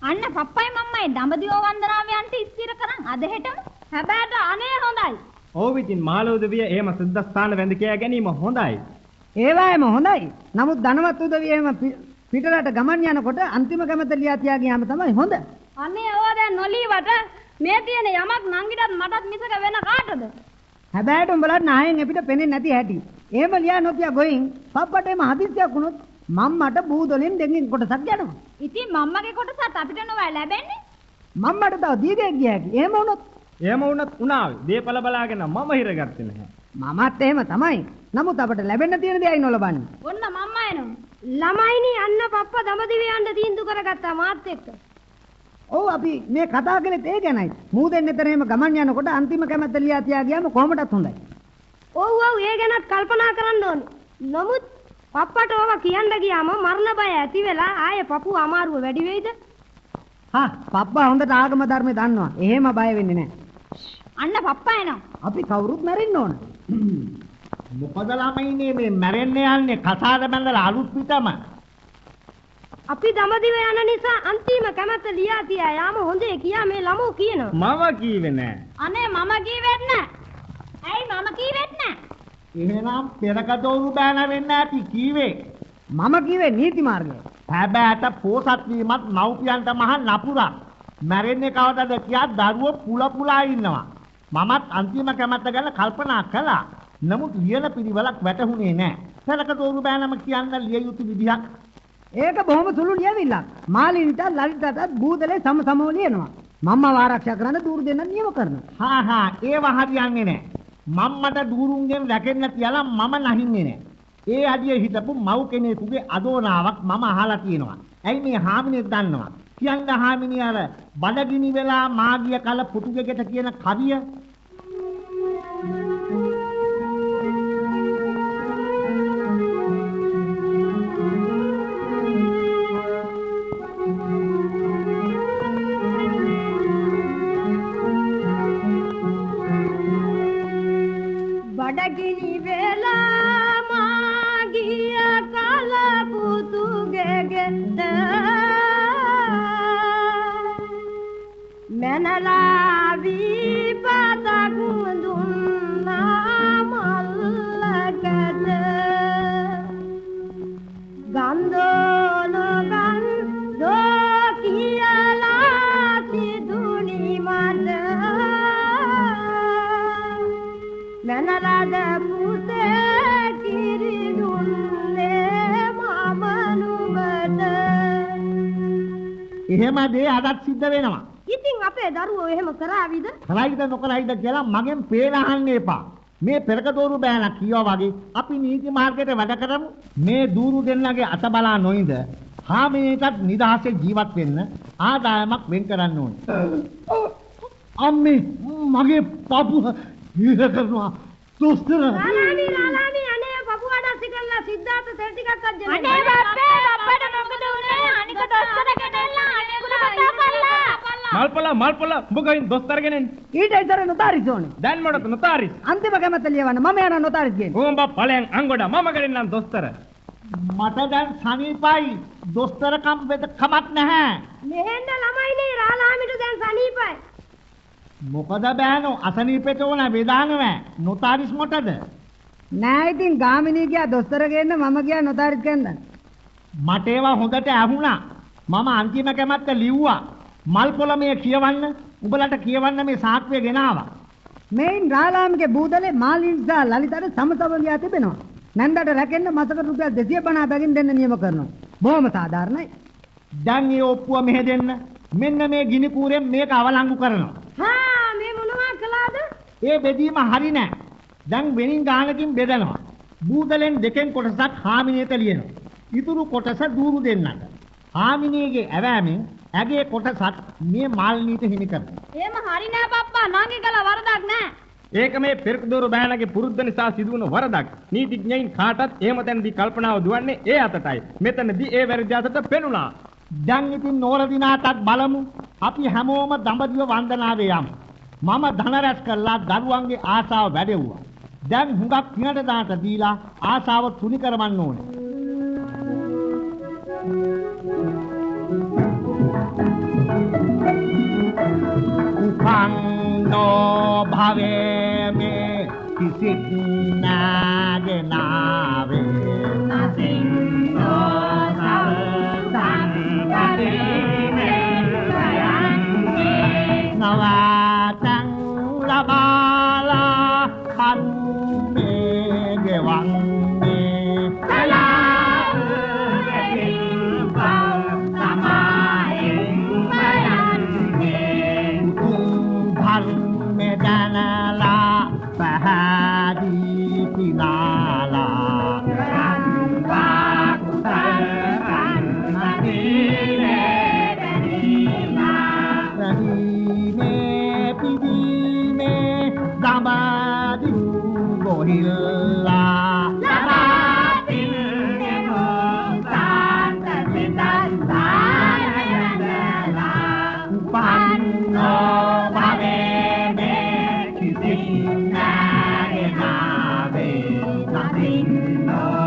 අන්න පප්පයි මම්මයි දඹදිව වන්දනාවයන්ට ඉස්තිර කරන් අද හෙටම හැබැයි අනේ හොඳයි. ඔව් ඉතින් මාළෝදවිය එහෙම සිද්ධාස්ථාන වැඳ කියා ගැනීම හොඳයි. ඒවායම හොඳයි. නමුත් ධනවත් උදවිය එහෙම පිටරට ගමන් යනකොට අන්තිම කැමත ලියා තියා ගියාම තමයි හොඳ. අනේ ඕවා දැන් නොලීවට මේ තියෙන යමක් නංගිටත් මටත් මිසක වෙන කාටද? හැබැයි උඹලට නායෙන් අපිට පෙනෙන්නේ නැති හැටි. එහෙම ලියා නොතියා ගොයින් පප්පට එම හදිස්සියක් වුණොත් මම්මට බූදලෙන් දෙකින් කොටසක් යනවා. ඉතින් මම්මගේ කොටසත් අපිට නොවයි ලැබෙන්නේ. මම්මට තව දීගේ ගියාකි. එහෙම වුණොත් උනාවේ. දීපල බලාගෙන මම හිරගත්තේ නැහැ. මමත් එහෙම තමයි. නමුත් අපිට ලැබෙන්න තියෙන දේයි නොලබන්නේ. ඔන්න මම්මා එනවා. ළමයිනි අන්න පප්පා දඹදිව යන්න තීන්දුව කරගත්තා මාත් එක්ක. ඔව් අපි මේ කතා කළෙත් ඒ ගැනයි. මූදෙන් එතන එහෙම ගමන් යනකොට අන්තිම කැමැත්ත ලියා තියා ගියාම කොහොමදත් හොඳයි. ඔව් ඒ ගැනත් කල්පනා කරන්න ඕනේ. නමුත් පප්පට ඕවා කියන්න ගියාම මරණ බය ඇති වෙලා ආයේ පපුව අමාරුව වැඩි වෙයිද? හා පප්පා හොඳට ආගම ධර්මේ දන්නවා. එහෙම බය වෙන්නේ නැහැ. අන්න පප්පා එනවා. අපි කවුරුත් මැරෙන්න ඕන. මොකද ළමයිනේ මේ මැරෙන්න යන්නේ කසාද බඳලා අලුත් පිටම. අපි දඹදිව යන නිසා අන්තිම කැමැත්ත ලියා තියා යාම හොඳේ කියා මේ ළමෝ කියනවා. මම කීවේ නෑ. අනේ මම කීවෙත් නෑ. ඇයි මම කීවෙත් නෑ? එහෙනම් පෙරකදෝරු බෑන වෙන්න ඇති කීවේ. මම කිව්වේ නීති මාර්ගය. හැබැයිට පෝසත් වීමත් මව්පියන්ට මහ නපුරක්. මැරෙන්නේ කවදද කියා දරුවෝ පුලා ඉන්නවා. මමත් අන්තිම කැමැත්ත ගැන කල්පනා කළා. නමුත් ලියන පිළිවෙලක් වැටහුනේ නෑ. පෙරකදෝරු බෑනම කියන්න ලිය යුතු විදිහක්. ඒක බොහොම සුළු ලියවිල්ලක්. මාලිනිට ලලිතට බූදලේ සමසමව ලියනවා. මම්මව ආරක්ෂා කරන්න දూరు දෙන්න නියම කරනවා. ඒව හරියන්නේ නෑ. මම්මට දూరుන්ගෙන් රැකෙන්න කියලා මම නැහින්නේ නෑ. ඒ අඩිය හිටපු මව් කෙනෙකුගේ අදෝනාවක් මම අහලා තියෙනවා. ඇයි මේ හාමිනේ දන්නවා? කියන්න හාමිනේ අර බඩගිනි වෙලා මාගිය කල පුටුගෙකට කියන කවිය. බඩගිනි වෙලා මාගිය කල පුතුගෙගෙට මනලා විපතක් දුන්නා මල්ලකට ගන්ධෝන ගන්ධෝ කියලා සිදුනි මට මනලාද පුතේ කිරි දුන්නේ මම නුඹට. එහෙම දේ අදත් සිද්ධ වෙනවා. ඉතින් අපේ දරුවෝ එහෙම කරාවිද? කරයිද නොකරයිද කියලා මගෙන් පේන අහන්න එපා. මේ පෙරකදෝරු බෑනක් කියවා වගේ අපි නීති මාර්ගයට වැඩ කරමු. මේ දూరు දෙන්නගේ අත බලා නොඉඳ හාමිනේටත් නිදහසේ ජීවත් වෙන්න ආදායමක් වෙන් කරන්න ඕනේ. අම්මේ මගේ පපුව හිර කරනවා. දොස්තර ලාලානි අනේ පපුවාට සිකල්ලා සිද්ධාර්ථ තෙල් ටිකක් අජ්ජන. අනේ බප්පේ බප්පට මොකද උනේ? අනික දොස්තර ගෙනල්ලා අනේකුල කතා කරලා. මල්පල උඹ ගින් දොස්තර ගෙනෙන්නේ. ඊට ඉතර නොතාරිස් ඕනේ. දැන් මොකටද නොතාරිස්? අන්තිම කැමැත්ත ලියවන්න මම යනවා නොතාරිස් ගෙන්න. උඹ ඵලයන් අංගොඩ මම ගෙන්නම් දොස්තර. මට දැන් සනීපයි. දොස්තරකම් වෙද කමක් නැහැ. මෙහෙන්න ළමයිනේ රාලාමිට දැන් සනීපයි. මොකද බෑනෝ අසනීපෙට ඕන වේදානව නොතාරිස් මොටද? නෑ ඉතින් ගාමිණී ගියා දොස්තර ගෙන්න මම ගියා නොතාරිස් ගෙන්න. මට ඒවා හොඳට ඇහුණා. මම අන්තිම කැමැත්ත ලිව්වා. මල් පොළමේ කියවන්න උඹලට කියවන්න මේ සාක්කුවේ ගෙනාවා. මේන් රාලාමිගේ බූදලේ මාලින්සා ලලිතට සමසම ලියා තිබෙනවා. නන්දට රැකෙන්න මසක රුපියල් 250 බැගින් දෙන්න නියම කරනවා. බොහොම සාධාරණයි. දැන් මේ ඔප්පුව මෙහෙ දෙන්න. මෙන්න මේ ගිනි කූරෙන් මේක අවලංගු කරනවා. මේ මොනවා කළාද? ඒ බෙදීම හරි නෑ. දැන් වෙනින් ගානකින් බෙදනවා. බූදලෙන් දෙකෙන් කොටසක් හාමිනේට ලියනවා. ඉතුරු කොටස දూరు දෙන්නට. හාමිනේගේ ඇවෑමෙන් ඇගේ කොටසත් මේ මාල්නීට හිමි කරනවා. එහෙම හරි නෑ පප්පා. නංගි කළා වරදක් නෑ. ඒක මේ පෙරකදෝරු බෑනගේ පුරුද්ද නිසා සිදුවන වරදක්. නීතිඥයින් කාටත් එහෙම තැනදී කල්පනාව දුවන්නේ ඒ අතටයි. මෙතනදී ඒ වැරදි අතට පෙනුණා. දැන් ඉතින් නෝරදිනාටත් බලමු. අපි හැමෝම දඹදිව වන්දනාවේ යමු. මම ධන රැස් කරලා දරුවන්ගේ ආසාව වැඩෙව්වා. දැන් හුඟක් පිනට දාට දීලා ආසාව තුනි කරවන්න ඕනේ. භවයේ මේ කිසිත් නාගෙනාවේ නසින්නෝ නවාතං ලබාලා කන්නේ ගෙවන්නේ ධර්මේ දනලා පහදී පිනාලා Nothing, no,